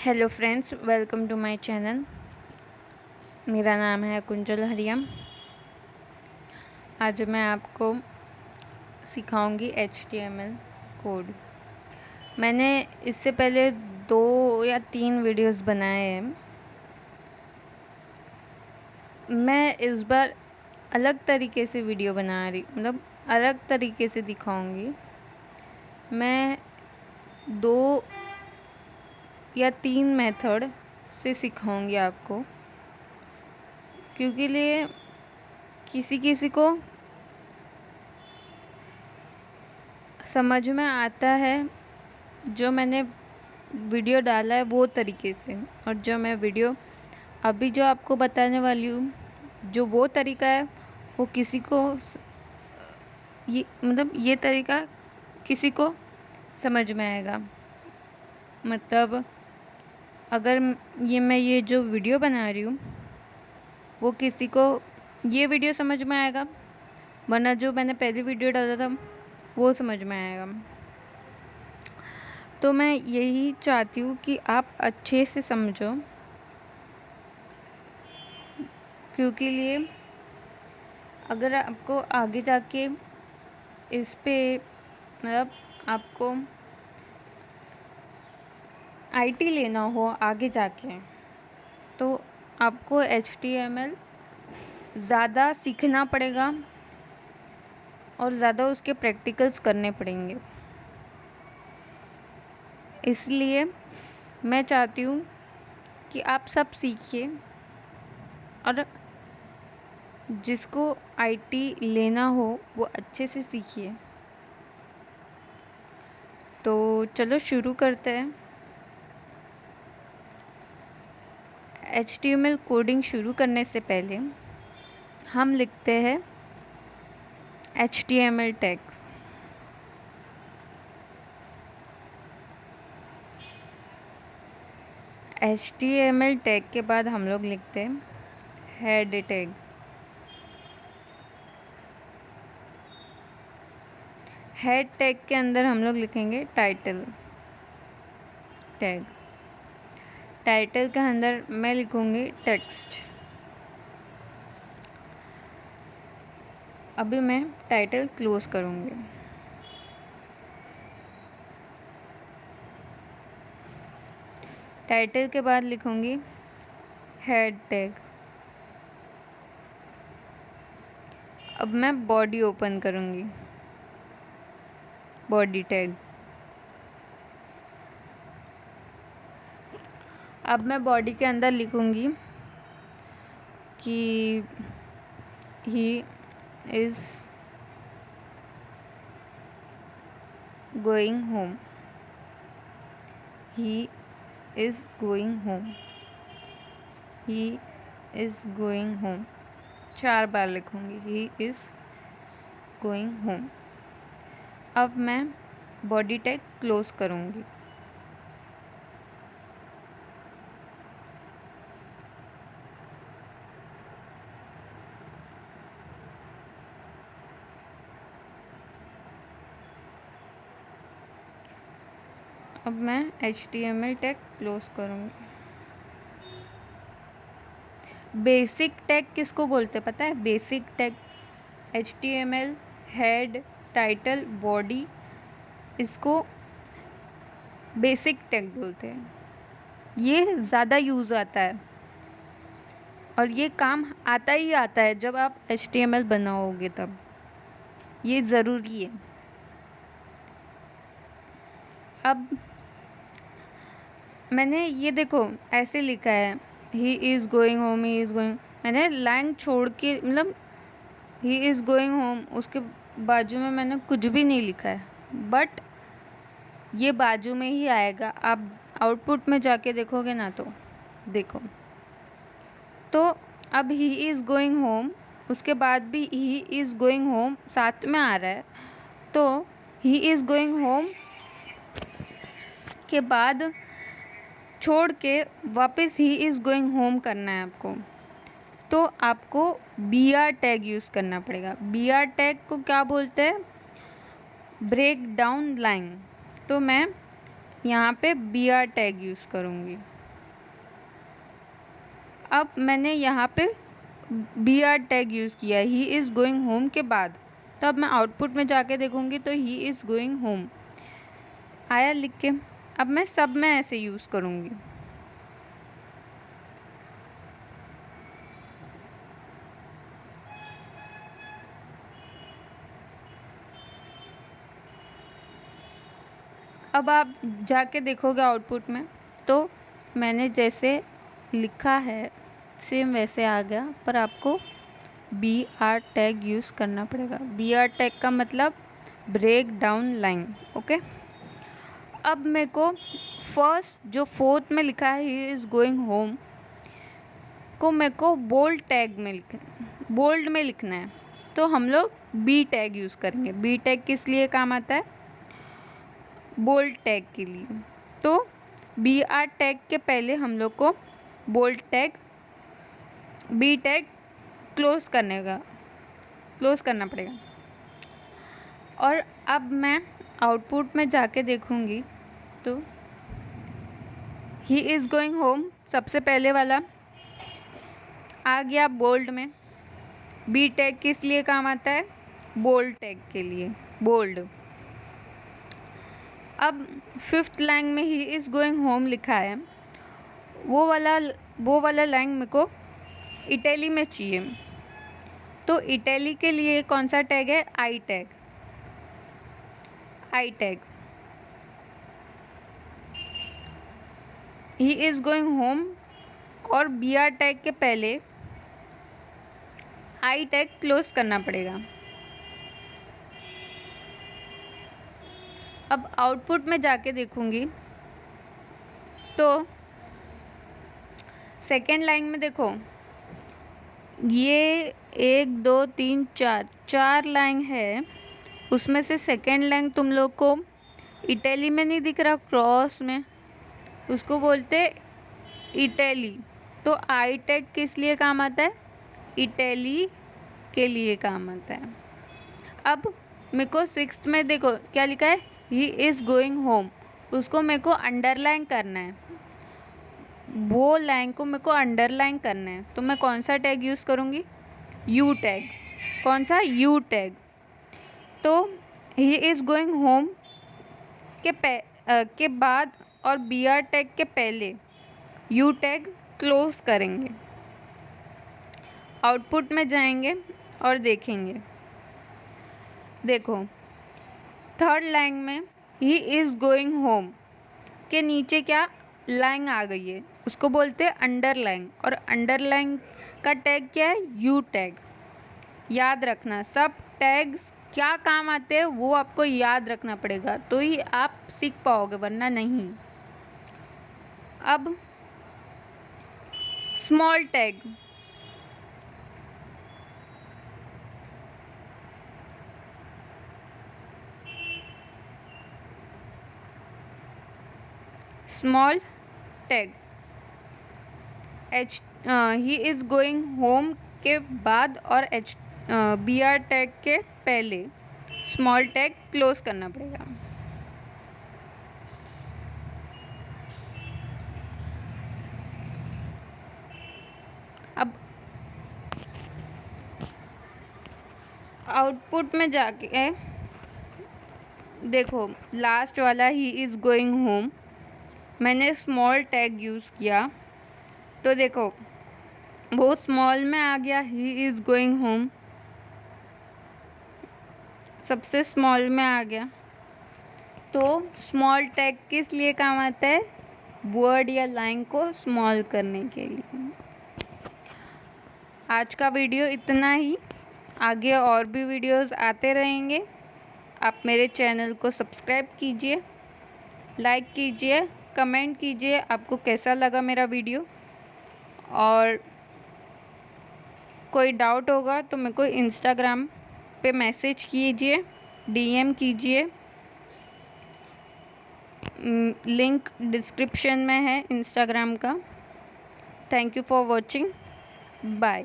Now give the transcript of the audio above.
Hello friends, welcome to my channel. मेरा नाम है कुंजल हरियम। आज मैं आपको सिखाऊंगी HTML कोड। मैंने इससे पहले 2 या 3 वीडियोस बनाए हैं। मैं इस बार अलग तरीके से वीडियो बना रही, मतलब अलग तरीके से दिखाऊंगी। मैं 2 या 3 मेथड से सिखाऊंगी आपको, क्योंकि लिए किसी किसी को समझ में आता है जो मैंने वीडियो डाला है वो तरीके से, और जो मैं वीडियो अभी जो आपको बताने वाली हूँ जो वो तरीका है वो किसी को ये तरीका किसी को समझ में आएगा। मतलब अगर मैं जो वीडियो बना रही हूँ वो किसी को ये वीडियो समझ में आएगा, वरना जो मैंने पहली वीडियो डाला था वो समझ में आएगा। तो मैं यही चाहती हूँ कि आप अच्छे से समझो, क्योंकि लिए अगर आपको आगे जाके इस पे मतलब आपको IT लेना हो आगे जाके, तो आपको HTML ज़्यादा सीखना पड़ेगा और ज़्यादा उसके प्रैक्टिकल्स करने पड़ेंगे। इसलिए मैं चाहती हूँ कि आप सब सीखिए, और जिसको IT लेना हो वो अच्छे से सीखिए। तो चलो शुरू करते हैं। HTML कोडिंग शुरू करने से पहले हम लिखते हैं HTML टैग। HTML टैग के बाद हम लोग लिखते हैं हेड टैग। हेड टैग के अंदर हम लोग लिखेंगे टाइटल टैग। टाइटल के अंदर मैं लिखूँगी टेक्स्ट। अभी मैं टाइटल क्लोज करूँगी। टाइटल के बाद लिखूँगी हेड टैग। अब मैं बॉडी ओपन करूँगी, बॉडी टैग। अब मैं बॉडी के अंदर लिखूँगी कि he is going home. He is going home. He is going home 4 बार लिखूँगी, ही इज़ गोइंग होम। अब मैं बॉडी टैग क्लोज करूँगी। अब मैं HTML टैग क्लोज करूँगी। बेसिक टैग किसको बोलते हैं पता है? Basic tag HTML head title body, इसको बेसिक टैग बोलते हैं। ये ज़्यादा यूज़ आता है और ये काम आता ही आता है जब आप HTML बनाओगे, तब ये ज़रूरी है। अब मैंने ये देखो ऐसे लिखा है he is going home, he is going. मैंने लाइन छोड़ के, मतलब ही इज़ गोइंग होम उसके बाजू में मैंने कुछ भी नहीं लिखा है, बट ये बाजू में ही आएगा। आप आउटपुट में जाके देखोगे ना, तो देखो, तो अब ही इज़ गोइंग होम, उसके बाद भी ही इज़ गोइंग होम साथ में आ रहा है। तो ही इज़ गोइंग होम के बाद छोड़ के वापस ही इज़ गोइंग होम करना है आपको। तो आपको BR टैग यूज़ करना पड़ेगा। BR टैग को क्या बोलते हैं? Break down line. तो मैं यहाँ पे BR टैग यूज़ करूँगी। अब मैंने यहाँ पे बी आर टैग यूज़ किया है ही इज़ गोइंग होम के बाद, तो अब मैं आउटपुट में जाके देखूँगी तो ही इज़ गोइंग होम आया लिख के। अब मैं सब में ऐसे यूज़ करूँगी। अब आप जाके देखोगे आउटपुट में तो मैंने जैसे लिखा है सेम वैसे आ गया, पर आपको बी आर टैग यूज़ करना पड़ेगा। बी आर टैग का मतलब ब्रेक डाउन लाइन। ओके, अब मेरे को फर्स्ट जो फोर्थ में लिखा है ही इज़ गोइंग होम को मेरे को बोल्ड टैग में बोल्ड में लिखना है, तो हम लोग बी टैग यूज़ करेंगे। बी टैग किस लिए काम आता है? बोल्ड टैग के लिए। तो बी आर टैग के पहले हम लोग को bold tag B tag close करना पड़ेगा। और अब मैं आउटपुट में जाके देखूँगी तो ही इज़ गोइंग होम सबसे पहले वाला आ गया बोल्ड में। बी टैग किस लिए काम आता है? बोल्ड टैग के लिए, बोल्ड। अब फिफ्थ लाइन में ही इज़ गोइंग होम लिखा है, वो वाला लाइन मेरे को इटैली में चाहिए। तो इटैली के लिए कौन सा टैग है? I tag. He is going home और बी आर टैग के पहले आई टैग क्लोज करना पड़ेगा। अब आउटपुट में जाके देखूँगी तो सेकेंड लाइन में देखो, ये 1 2 3 4 लाइन है, उसमें से सेकेंड लाइन तुम लोग को इटैली में नहीं दिख रहा, क्रॉस में, उसको बोलते इटैली। तो आई टैग किस लिए काम आता है? इटैली के लिए काम आता है। अब मेरे को सिक्स्थ में देखो क्या लिखा है? He is going home. उसको मेरे को अंडरलाइन करना है, वो लाइन को मेरे को अंडरलाइन करना है, तो मैं कौन सा टैग यूज़ करूँगी? You tag. कौन सा? You tag. तो ही इज़ गोइंग होम के बाद और बी आर टैग के पहले यू टैग क्लोज करेंगे। आउटपुट में जाएंगे और देखेंगे, देखो थर्ड लाइन में ही इज़ गोइंग होम के नीचे क्या लाइन आ गई है, उसको बोलते हैं अंडरलाइन। और अंडरलाइन का टैग क्या है? You tag. याद रखना, सब टैग्स क्या काम आते हैं वो आपको याद रखना पड़ेगा, तो ही आप सीख पाओगे, वरना नहीं। अब small tag, small tag he is going home के बाद और बी आर टैग के पहले स्मॉल टैग क्लोज करना पड़ेगा। अब आउटपुट में जाके देखो लास्ट वाला ही इज़ गोइंग होम मैंने स्मॉल टैग यूज़ किया, तो देखो वो स्मॉल में आ गया, ही इज़ गोइंग होम सबसे स्मॉल में आ गया। तो स्मॉल टैग किस लिए काम आता है? वर्ड या लाइन को स्मॉल करने के लिए। आज का वीडियो इतना ही, आगे और भी वीडियोस आते रहेंगे। आप मेरे चैनल को सब्सक्राइब कीजिए, लाइक कीजिए, कमेंट कीजिए आपको कैसा लगा मेरा वीडियो। और कोई डाउट होगा तो मेरे को इंस्टाग्राम पे मैसेज कीजिए, डीएम कीजिए, लिंक डिस्क्रिप्शन में है इंस्टाग्राम का। Thank you for watching, bye.